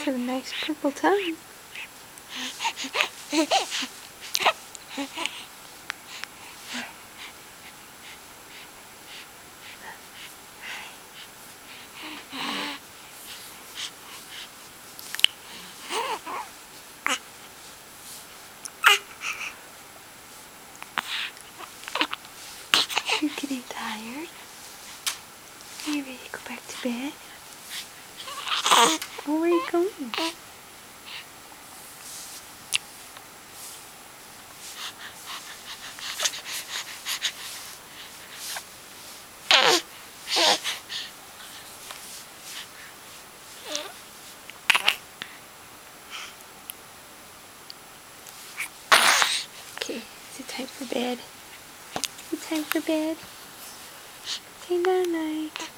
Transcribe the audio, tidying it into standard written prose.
It's got a nice purple tongue. You're getting tired. Are you ready to go back to bed? Oh, where are you going? Okay, is it time for bed? Is it time for bed? Say night-night.